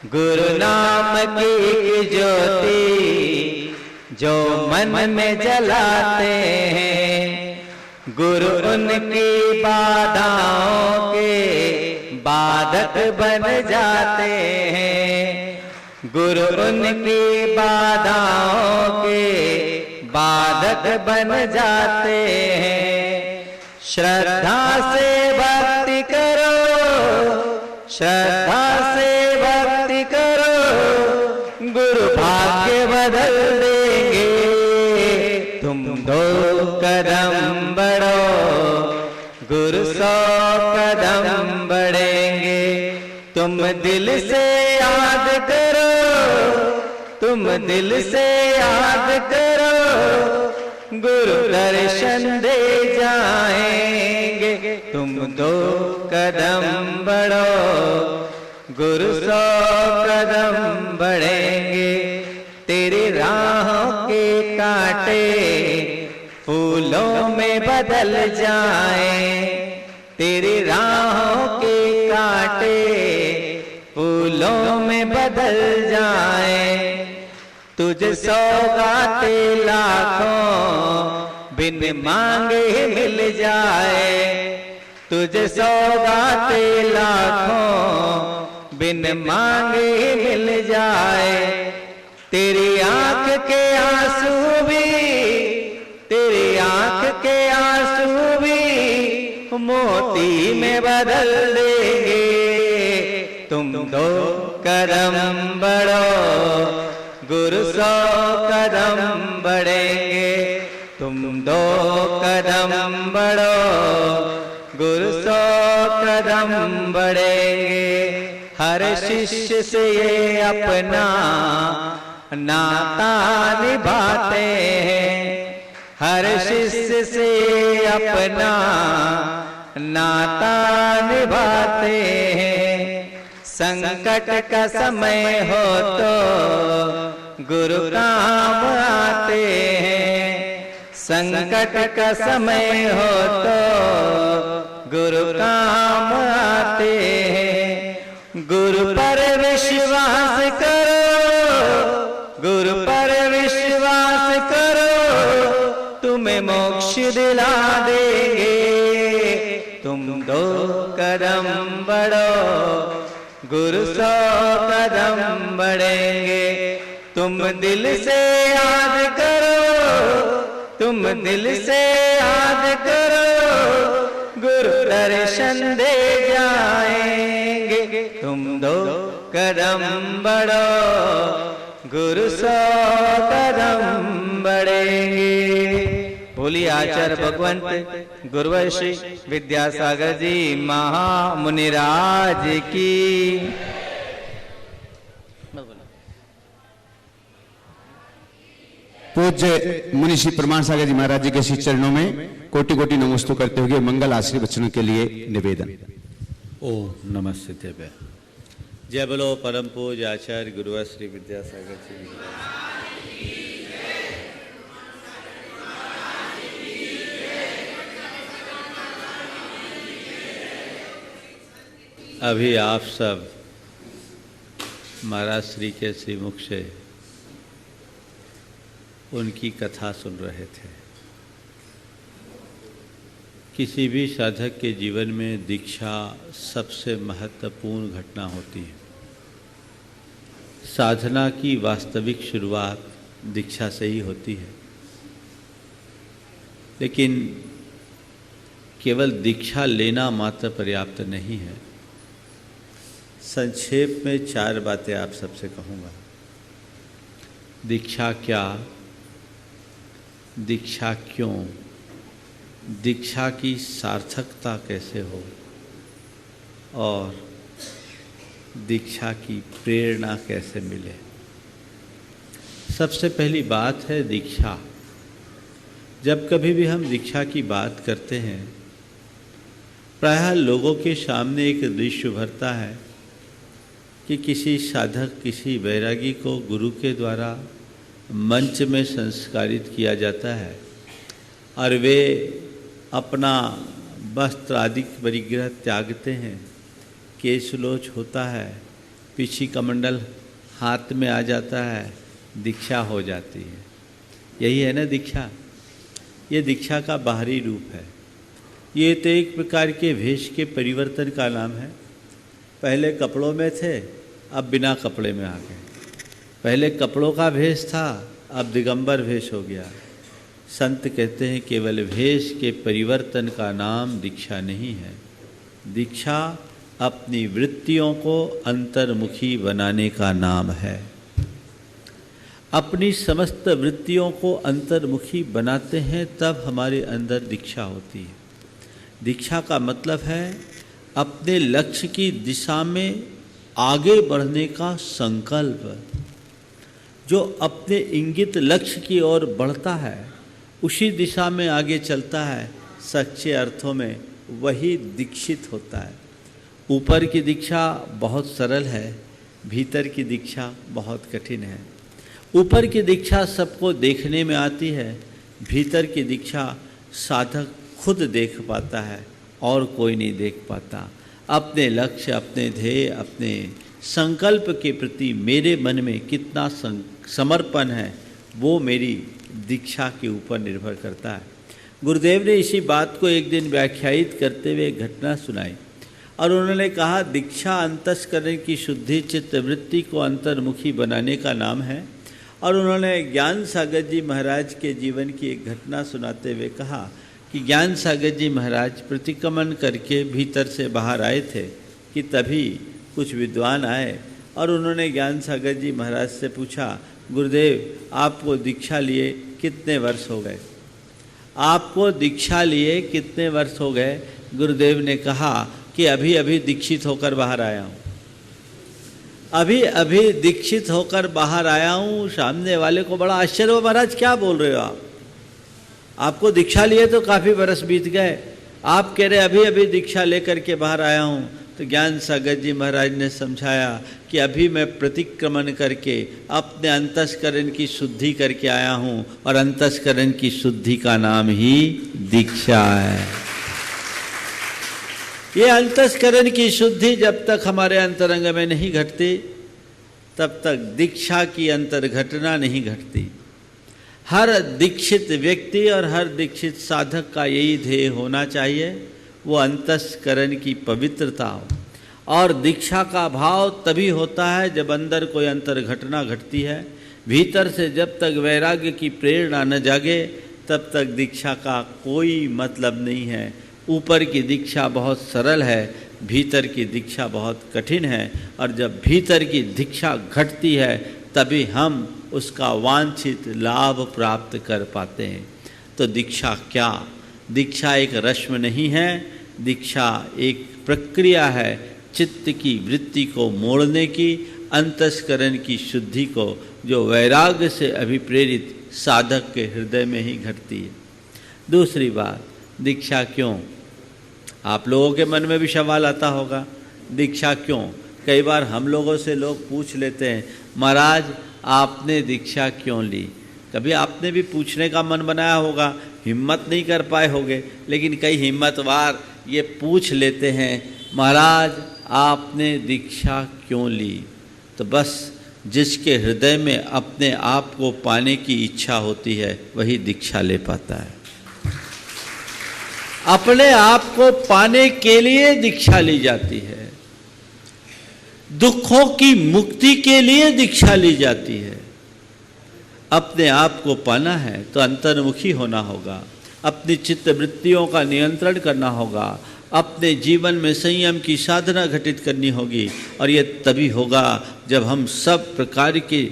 गुरु नाम की एक ज्योति जो मन में जलाते हैं। गुरु उनकी बाधाओं के बाधक बन जाते हैं, गुरु उनकी बाधाओं के बाधक बन जाते हैं। श्रद्धा से भक्ति करो, श्रद्धा से भक्ति करो, गुरु भाग्य बदल देंगे। तुम 2 कदम बढ़ो, गुरु 100 कदम बढ़ेंगे। तुम दिल से याद करो, तुम दिल से याद करो, गुरु दर्शन दे जाएंगे। तुम 2 कदम बढ़ो, गुरु 100 कदम बढ़ेंगे। तेरी राहों के कांटे फूलों में बदल जाएं, तेरी राहों के कांटे फूलों में बदल जाएं। तुझे सौगाते लाखों बिन मांगे मिल जाए, तुझे सौगाते लाखों बिन मांगे मिल जाए। तेरी आंख के आंसू भी मोती में बदल देंगे। तुम 2 कदम बढ़ो, गुरु 100 कदम बढ़ेंगे। तुम 2 कदम बढ़ो, गुरु 100 कदम बढ़ेंगे। हर शिष्य से ये अपना नाता निभाते हैं, हर शिष्य से अपना नाता निभाते हैं। संकट का समय हो तो गुरु काम आते हैं, संकट का समय हो तो गुरु काम आते हैं। गुरु पर विश्वास करो, गुरु पर विश्वास करो, तुम्हें मोक्ष दिला देंगे। तुम 2 कदम बढ़ो, गुरु 100 कदम बढ़ेंगे। तुम दिल से याद करो, तुम दिल से याद करो, गुरु दर्शन दे जाएंगे। तुम 2 कदम बढ़ो, गुरु 100 कदम बढ़ेंगे। बोलिए आचार्य भगवंत गुरुवर श्री विद्यासागर जी महामुनिराज की। पूज्य मुनि श्री प्रमाण सागर जी महाराज जी के श्री चरणों में कोटि कोटि नमस्ते करते हुए मंगल आश्री वचनों के लिए निवेदन। ओम नमः शिवाय। जय बोलो परम पूज्य आचार्य गुरुवर श्री विद्यासागर जी। अभी आप सब महाराज श्री के श्रीमुख से उनकी कथा सुन रहे थे। किसी भी साधक के जीवन में दीक्षा सबसे महत्वपूर्ण घटना होती है। साधना की वास्तविक शुरुआत दीक्षा से ही होती है, लेकिन केवल दीक्षा लेना मात्र पर्याप्त नहीं है। संक्षेप में 4 बातें आप सबसे कहूँगा। दीक्षा क्या, दीक्षा क्यों, दीक्षा की सार्थकता कैसे हो और दीक्षा की प्रेरणा कैसे मिले। सबसे पहली बात है दीक्षा। जब कभी भी हम दीक्षा की बात करते हैं, प्रायः लोगों के सामने एक दृश्य उभरता है कि किसी साधक, किसी वैरागी को गुरु के द्वारा मंच में संस्कारित किया जाता है और वे अपना वस्त्र आदि परिग्रह त्यागते हैं, केशलोच होता है, पीछी कमंडल हाथ में आ जाता है, दीक्षा हो जाती है। यही है ना दीक्षा। ये दीक्षा का बाहरी रूप है। ये तो एक प्रकार के वेश के परिवर्तन का नाम है। पहले कपड़ों में थे, अब बिना कपड़े में आ गए। पहले कपड़ों का भेष था, अब दिगंबर भेष हो गया। संत कहते हैं केवल भेष के परिवर्तन का नाम दीक्षा नहीं है। दीक्षा अपनी वृत्तियों को अंतर्मुखी बनाने का नाम है। अपनी समस्त वृत्तियों को अंतर्मुखी बनाते हैं तब हमारे अंदर दीक्षा होती है। दीक्षा का मतलब है अपने लक्ष्य की दिशा में आगे बढ़ने का संकल्प। जो अपने इंगित लक्ष्य की ओर बढ़ता है, उसी दिशा में आगे चलता है, सच्चे अर्थों में वही दीक्षित होता है। ऊपर की दीक्षा बहुत सरल है, भीतर की दीक्षा बहुत कठिन है। ऊपर की दीक्षा सबको देखने में आती है, भीतर की दीक्षा साधक खुद देख पाता है और कोई नहीं देख पाता। अपने लक्ष्य, अपने ध्येय, अपने संकल्प के प्रति मेरे मन में कितना समर्पण है, वो मेरी दीक्षा के ऊपर निर्भर करता है। गुरुदेव ने इसी बात को एक दिन व्याख्यायित करते हुए एक घटना सुनाई और उन्होंने कहा, दीक्षा अंतस्करण की शुद्धि चित्त वृत्ति को अंतर्मुखी बनाने का नाम है। और उन्होंने ज्ञान सागर जी महाराज के जीवन की एक घटना सुनाते हुए कहा कि ज्ञान सागर जी महाराज प्रतिक्रमण करके भीतर से बाहर आए थे कि तभी कुछ विद्वान आए और उन्होंने ज्ञान सागर जी महाराज से पूछा, गुरुदेव आपको दीक्षा लिए कितने वर्ष हो गए? आपको दीक्षा लिए कितने वर्ष हो गए? गुरुदेव ने कहा कि अभी अभी दीक्षित होकर बाहर आया हूँ, अभी अभी दीक्षित होकर बाहर आया हूँ। सामने वाले को बड़ा आश्चर्य हुआ, महाराज क्या बोल रहे हो आप? आपको दीक्षा लिए तो काफ़ी बरस बीत गए, आप कह रहे अभी अभी दीक्षा लेकर के बाहर आया हूँ। तो ज्ञान सागर जी महाराज ने समझाया कि अभी मैं प्रतिक्रमण करके अपने अंतस्करण की शुद्धि करके आया हूँ, और अंतस्करण की शुद्धि का नाम ही दीक्षा है। ये अंतस्करण की शुद्धि जब तक हमारे अंतरंग में नहीं घटती, तब तक दीक्षा की अंतर घटना नहीं घटती। हर दीक्षित व्यक्ति और हर दीक्षित साधक का यही ध्येय होना चाहिए, वो अंतस्करण की पवित्रता हो। और दीक्षा का भाव तभी होता है जब अंदर कोई अंतर घटना घटती है। भीतर से जब तक वैराग्य की प्रेरणा न जागे, तब तक दीक्षा का कोई मतलब नहीं है। ऊपर की दीक्षा बहुत सरल है, भीतर की दीक्षा बहुत कठिन है, और जब भीतर की दीक्षा घटती है तभी हम उसका वांछित लाभ प्राप्त कर पाते हैं। तो दीक्षा क्या? दीक्षा एक रस्म नहीं है, दीक्षा एक प्रक्रिया है चित्त की वृत्ति को मोड़ने की, अंतस्करण की शुद्धि को, जो वैराग्य से अभिप्रेरित साधक के हृदय में ही घटती है। दूसरी बात, दीक्षा क्यों? आप लोगों के मन में भी सवाल आता होगा, दीक्षा क्यों? कई बार हम लोगों से लोग पूछ लेते हैं, महाराज आपने दीक्षा क्यों ली? कभी आपने भी पूछने का मन बनाया होगा, हिम्मत नहीं कर पाए होंगे, लेकिन कई हिम्मतवार ये पूछ लेते हैं, महाराज आपने दीक्षा क्यों ली? तो बस जिसके हृदय में अपने आप को पाने की इच्छा होती है वही दीक्षा ले पाता है। अपने आप को पाने के लिए दीक्षा ली जाती है, दुखों की मुक्ति के लिए दीक्षा ली जाती है। अपने आप को पाना है तो अंतर्मुखी होना होगा, अपनी चित्त वृत्तियों का नियंत्रण करना होगा, अपने जीवन में संयम की साधना घटित करनी होगी, और ये तभी होगा जब हम सब प्रकार के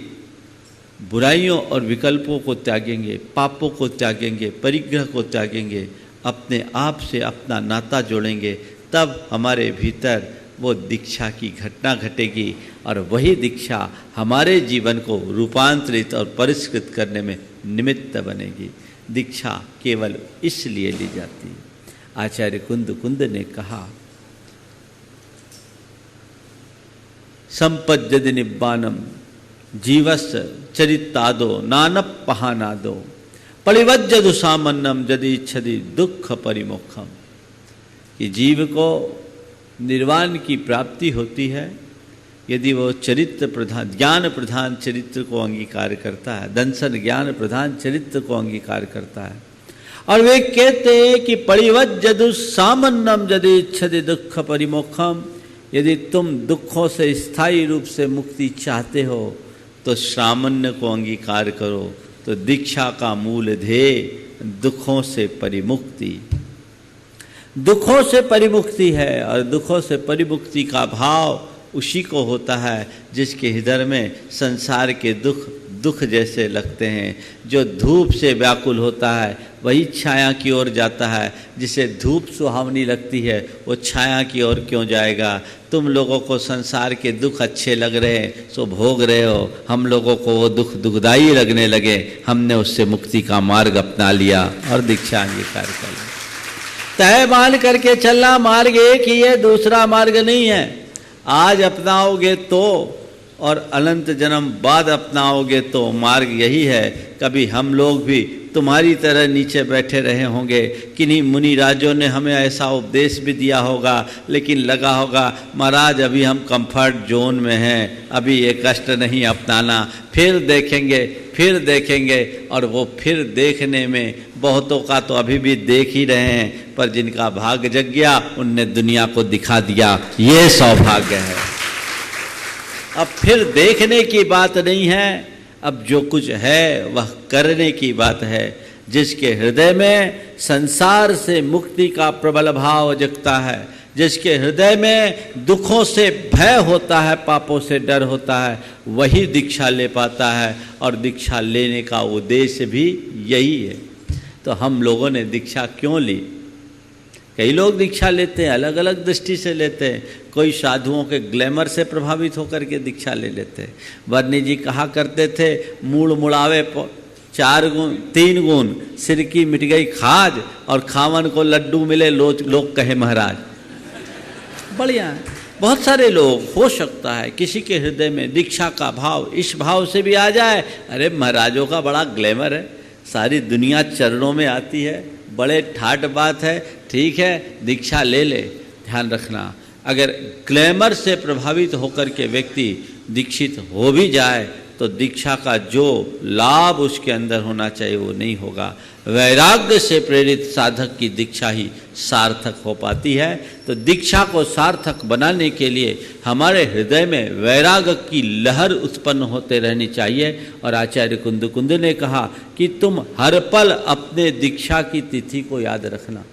बुराइयों और विकल्पों को त्यागेंगे, पापों को त्यागेंगे, परिग्रह को त्यागेंगे, अपने आप से अपना नाता जोड़ेंगे, तब हमारे भीतर वो दीक्षा की घटना घटेगी, और वही दीक्षा हमारे जीवन को रूपांतरित और परिष्कृत करने में निमित्त बनेगी। दीक्षा केवल इसलिए ली जाती है। आचार्य कुंद ने कहा, संपज्जति निब्बानम जीवस चरितादो नानप पहानादो परिवज्जदु सामन्नम यदि इच्छति दुख परिमोक्षम। कि जीव को निर्वाण की प्राप्ति होती है यदि वो चरित्र प्रधान, ज्ञान प्रधान चरित्र को अंगीकार करता है, दंसन ज्ञान प्रधान चरित्र को अंगीकार करता है। और वे कहते हैं कि परिवज्जदु सामन्नम यदि इच्छति दुख परिमोक्षम। यदि तुम दुखों से स्थायी रूप से मुक्ति चाहते हो तो सामान्य को अंगीकार करो। तो दीक्षा का मूल ध्येय दुखों से परिमुक्ति, दुखों से परिमुक्ति है, और दुखों से परिमुक्ति का भाव उसी को होता है जिसके हृदय में संसार के दुख दुख जैसे लगते हैं। जो धूप से व्याकुल होता है वही छाया की ओर जाता है। जिसे धूप सुहावनी लगती है वो छाया की ओर क्यों जाएगा? तुम लोगों को संसार के दुख अच्छे लग रहे हैं सो भोग रहे हो, हम लोगों को वो दुख दुखदाई लगने लगे, हमने उससे मुक्ति का मार्ग अपना लिया और दीक्षा अंगीकार कर लिया। तय मान करके चलना मार्ग एक ही है, दूसरा मार्ग नहीं है। आज अपनाओगे तो और अनंत जन्म बाद अपनाओगे तो मार्ग यही है। कभी हम लोग भी तुम्हारी तरह नीचे बैठे रहे होंगे, किन्हीं मुनि राजों ने हमें ऐसा उपदेश भी दिया होगा, लेकिन लगा होगा महाराज अभी हम कंफर्ट जोन में हैं, अभी ये कष्ट नहीं अपनाना, फिर देखेंगे। और वो फिर देखने में बहुतों का तो अभी भी देख ही रहे हैं, पर जिनका भाग्य जग गया उनने दुनिया को दिखा दिया, ये सौभाग्य है। अब फिर देखने की बात नहीं है, अब जो कुछ है वह करने की बात है। जिसके हृदय में संसार से मुक्ति का प्रबल भाव जगता है, जिसके हृदय में दुखों से भय होता है, पापों से डर होता है, वही दीक्षा ले पाता है। और दीक्षा लेने का उद्देश्य भी यही है। तो हम लोगों ने दीक्षा क्यों ली? कई लोग दीक्षा लेते हैं, अलग अलग दृष्टि से लेते हैं। कोई साधुओं के ग्लैमर से प्रभावित होकर के दीक्षा ले लेते हैं। वर्णी जी कहा करते थे, मूड़ मुड़ावे 4 गुण 3 गुण, सिर की मिट गई खाज, और खावन को लड्डू मिले लोग कहे महाराज। बढ़िया है। बहुत सारे लोग, हो सकता है किसी के हृदय में दीक्षा का भाव इस भाव से भी आ जाए, अरे महाराजों का बड़ा ग्लैमर है, सारी दुनिया चरणों में आती है, बड़े ठाट बात है, ठीक है दीक्षा ले ले। ध्यान रखना, अगर ग्लैमर से प्रभावित होकर के व्यक्ति दीक्षित हो भी जाए तो दीक्षा का जो लाभ उसके अंदर होना चाहिए वो नहीं होगा। वैराग्य से प्रेरित साधक की दीक्षा ही सार्थक हो पाती है। तो दीक्षा को सार्थक बनाने के लिए हमारे हृदय में वैराग्य की लहर उत्पन्न होते रहनी चाहिए। और आचार्य कुंद ने कहा कि तुम हर पल अपने दीक्षा की तिथि को याद रखना।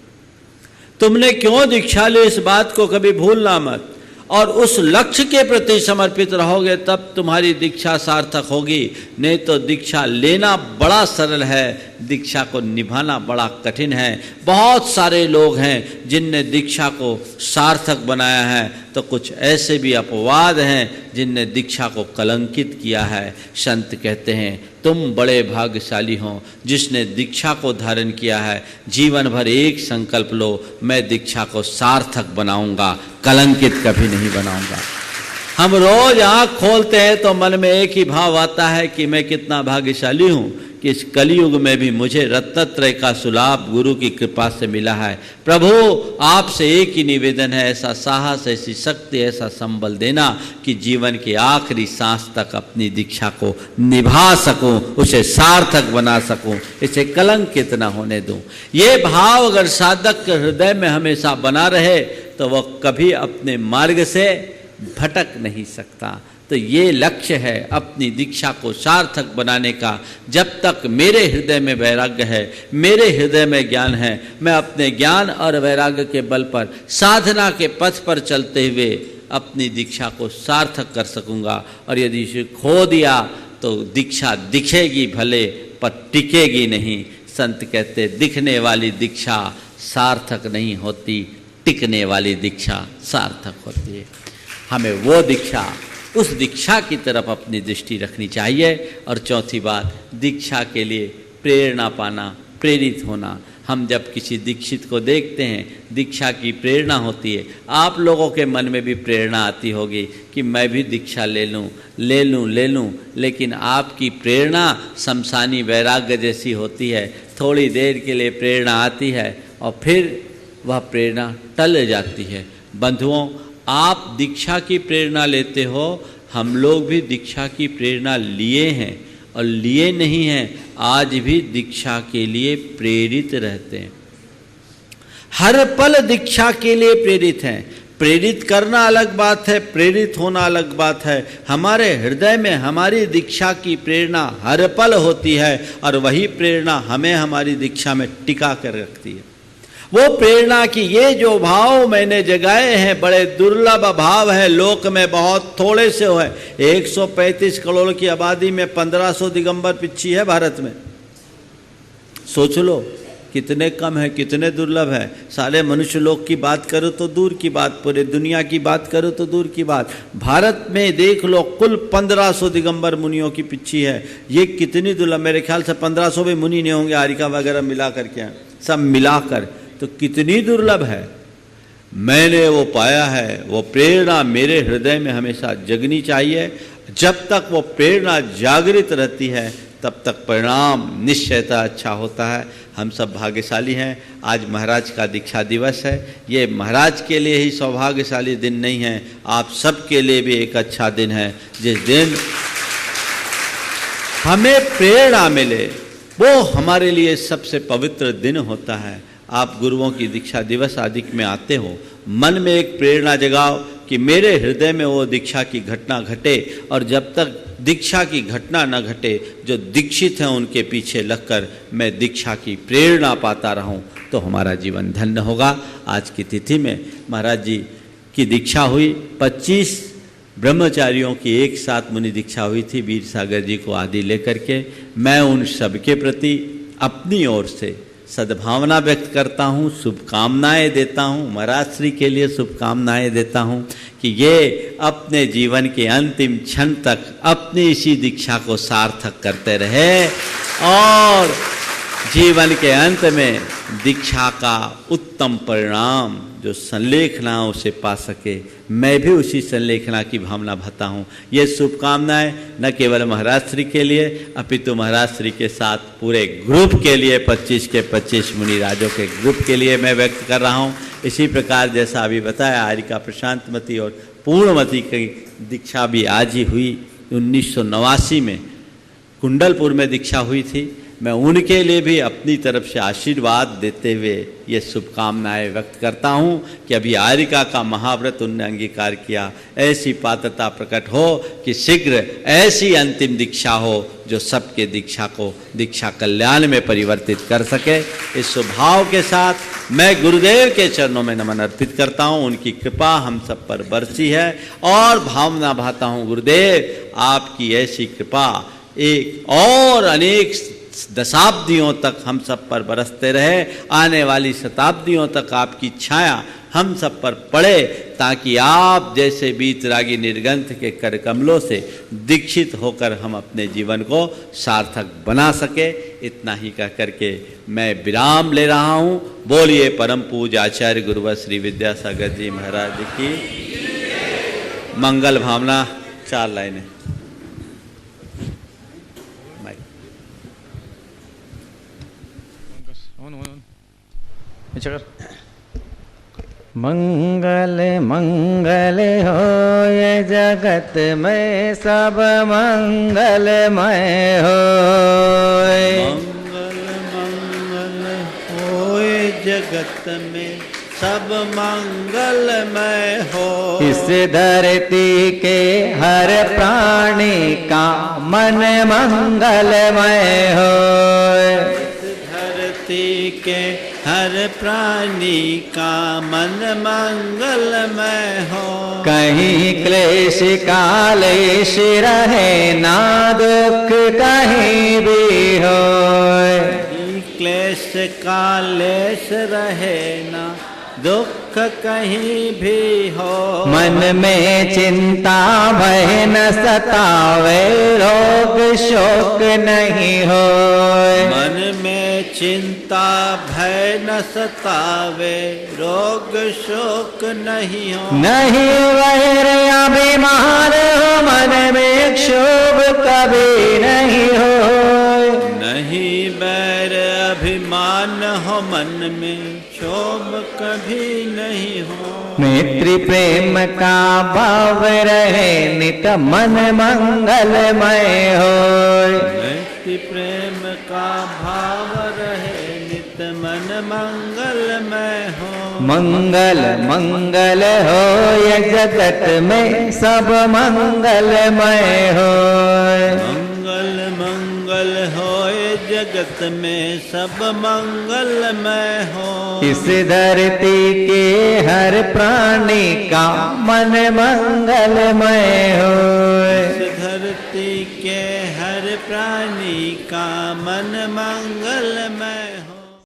तुमने क्यों दीक्षा ली इस बात को कभी भूलना मत, और उस लक्ष्य के प्रति समर्पित रहोगे तब तुम्हारी दीक्षा सार्थक होगी। नहीं तो दीक्षा लेना बड़ा सरल है, दीक्षा को निभाना बड़ा कठिन है। बहुत सारे लोग हैं जिनने दीक्षा को सार्थक बनाया है, तो कुछ ऐसे भी अपवाद हैं जिनने दीक्षा को कलंकित किया है। संत कहते हैं तुम बड़े भाग्यशाली हो जिसने दीक्षा को धारण किया है। जीवन भर एक संकल्प लो, मैं दीक्षा को सार्थक बनाऊंगा, कलंकित कभी नहीं बनाऊंगा। हम रोज आँख खोलते हैं तो मन में एक ही भाव आता है कि मैं कितना भाग्यशाली हूँ कि इस कलयुग में भी मुझे रत्नत्रय का सुलाभ गुरु की कृपा से मिला है। प्रभु आपसे एक ही निवेदन है, ऐसा साहस, ऐसी शक्ति, ऐसा संबल देना कि जीवन के आखिरी सांस तक अपनी दीक्षा को निभा सकूं, उसे सार्थक बना सकूं, इसे कलंकित न होने दूं। ये भाव अगर साधक के हृदय में हमेशा बना रहे तो वह कभी अपने मार्ग से भटक नहीं सकता। तो ये लक्ष्य है अपनी दीक्षा को सार्थक बनाने का। जब तक मेरे हृदय में वैराग्य है, मेरे हृदय में ज्ञान है, मैं अपने ज्ञान और वैराग्य के बल पर साधना के पथ पर चलते हुए अपनी दीक्षा को सार्थक कर सकूंगा। और यदि इसे खो दिया तो दीक्षा दिखेगी भले पर टिकेगी नहीं। संत कहते दिखने वाली दीक्षा सार्थक नहीं होती, टिकने वाली दीक्षा सार्थक होती है। हमें वो दीक्षा, उस दीक्षा की तरफ अपनी दृष्टि रखनी चाहिए। और चौथी बात, दीक्षा के लिए प्रेरणा पाना, प्रेरित होना। हम जब किसी दीक्षित को देखते हैं, दीक्षा की प्रेरणा होती है। आप लोगों के मन में भी प्रेरणा आती होगी कि मैं भी दीक्षा ले लूं, लेकिन आपकी प्रेरणा शमशानी वैराग्य जैसी होती है। थोड़ी देर के लिए प्रेरणा आती है और फिर वह प्रेरणा टल जाती है। बंधुओं, आप दीक्षा की प्रेरणा लेते हो, हम लोग भी दीक्षा की प्रेरणा लिए हैं और लिए नहीं हैं, आज भी दीक्षा के लिए प्रेरित रहते हैं। हर पल दीक्षा के लिए प्रेरित हैं। प्रेरित करना अलग बात है, प्रेरित होना अलग बात है। हमारे हृदय में हमारी दीक्षा की प्रेरणा हर पल होती है और वही प्रेरणा हमें हमारी दीक्षा में टिका कर रखती है। वो प्रेरणा की ये जो भाव मैंने जगाए हैं बड़े दुर्लभ भाव है, लोक में बहुत थोड़े से है। 135 करोड़ की आबादी में 1500 दिगंबर पिच्छी है भारत में। सोच लो कितने कम है, कितने दुर्लभ है। सारे मनुष्य लोग की बात करो तो दूर की बात, पूरे दुनिया की बात करो तो दूर की बात। भारत में देख लो कुल 1500 दिगंबर मुनियों की पिच्छी है। ये कितनी दुर्लभ, मेरे ख्याल से 1500 भी मुनि नहीं होंगे, आरिका वगैरह मिला करके, सब मिलाकर, तो कितनी दुर्लभ है। मैंने वो पाया है, वो प्रेरणा मेरे हृदय में हमेशा जगनी चाहिए। जब तक वो प्रेरणा जागृत रहती है तब तक परिणाम निश्चयता अच्छा होता है। हम सब भाग्यशाली हैं। आज महाराज का दीक्षा दिवस है। ये महाराज के लिए ही सौभाग्यशाली दिन नहीं है, आप सब के लिए भी एक अच्छा दिन है। जिस दिन हमें प्रेरणा मिले वो हमारे लिए सबसे पवित्र दिन होता है। आप गुरुओं की दीक्षा दिवस आदि में आते हो, मन में एक प्रेरणा जगाओ कि मेरे हृदय में वो दीक्षा की घटना घटे, और जब तक दीक्षा की घटना न घटे, जो दीक्षित हैं उनके पीछे लगकर मैं दीक्षा की प्रेरणा पाता रहूं, तो हमारा जीवन धन्य होगा। आज की तिथि में महाराज जी की दीक्षा हुई, 25 ब्रह्मचारियों की एक साथ मुनि दीक्षा हुई थी, वीर सागर जी को आदि लेकर के। मैं उन सबके प्रति अपनी ओर से सद्भावना व्यक्त करता हूँ, शुभकामनाएं देता हूँ, महाराज श्री के लिए शुभकामनाएं देता हूँ कि ये अपने जीवन के अंतिम क्षण तक अपनी इसी दीक्षा को सार्थक करते रहे और जीवन के अंत में दीक्षा का उत्तम परिणाम जो संलेखना उसे पा सके। मैं भी उसी संलेखना की भावना भरता हूँ। ये शुभकामनाएं न केवल महाराज श्री के लिए अपितु महाराज श्री के साथ पूरे ग्रुप के लिए, 25 के 25 मुनि राजों के ग्रुप के लिए मैं व्यक्त कर रहा हूँ। इसी प्रकार जैसा अभी बताया, आर्यिका प्रशांतमती और पूर्णमती की दीक्षा भी आज ही हुई। 1989 में कुंडलपुर में दीक्षा हुई थी। मैं उनके लिए भी अपनी तरफ से आशीर्वाद देते हुए ये शुभकामनाएं व्यक्त करता हूँ कि अभी आर्यिका का महाव्रत उनने अंगीकार किया, ऐसी पात्रता प्रकट हो कि शीघ्र ऐसी अंतिम दीक्षा हो जो सबके दीक्षा को दीक्षा कल्याण में परिवर्तित कर सके। इस स्वभाव के साथ मैं गुरुदेव के चरणों में नमन अर्पित करता हूँ। उनकी कृपा हम सब पर बरसी है और भावना भाता हूँ, गुरुदेव आपकी ऐसी कृपा एक और अनेक दशाब्दियों तक हम सब पर बरसते रहे, आने वाली शताब्दियों तक आपकी छाया हम सब पर पड़े, ताकि आप जैसे बीतरागी निर्गंथ के कर कमलों से दीक्षित होकर हम अपने जीवन को सार्थक बना सके। इतना ही कह करके मैं विराम ले रहा हूँ। बोलिए परम पूज्य आचार्य गुरुवर श्री विद्यासागर जी महाराज की मंगल भावना। 4 लाइनें। मंगल मंगल हो ये जगत में सब मंगलमय हो। मंगल मंगल होए जगत में सब मंगलमय हो। इस धरती के हर प्राणी का मन मंगलमय हो। धरती के हर प्राणी का मन मंगलमय हो। कहीं क्लेश कालेश रहे ना दुख कहीं भी हो। कहीं क्लेश कालेश रहे ना दुख कहीं भी हो। मन में चिंता भय न सतावे रोग शोक नहीं हो। मन में चिंता भय न सतावे रोग शोक नहीं हो। नहीं वैर अभिमान हो मन में क्षोभ कभी नहीं हो। नहीं बैर अभिमान हो मन में क्षोभ कभी नहीं हो। मैत्री प्रेम का भाव रहे नित मन मंगलमय हो। मैत्री प्रेम का भाव रहे नित मन मंगलमय हो। मंगल मंगल हो ये जगत में सब मंगलमय हो। मंगल मंगल हो ये जगत में सब मंगलमय हो। इस धरती के हर प्राणी का मन मंगलमय हो। इस धरती के हर प्राणी का मन मंगलमय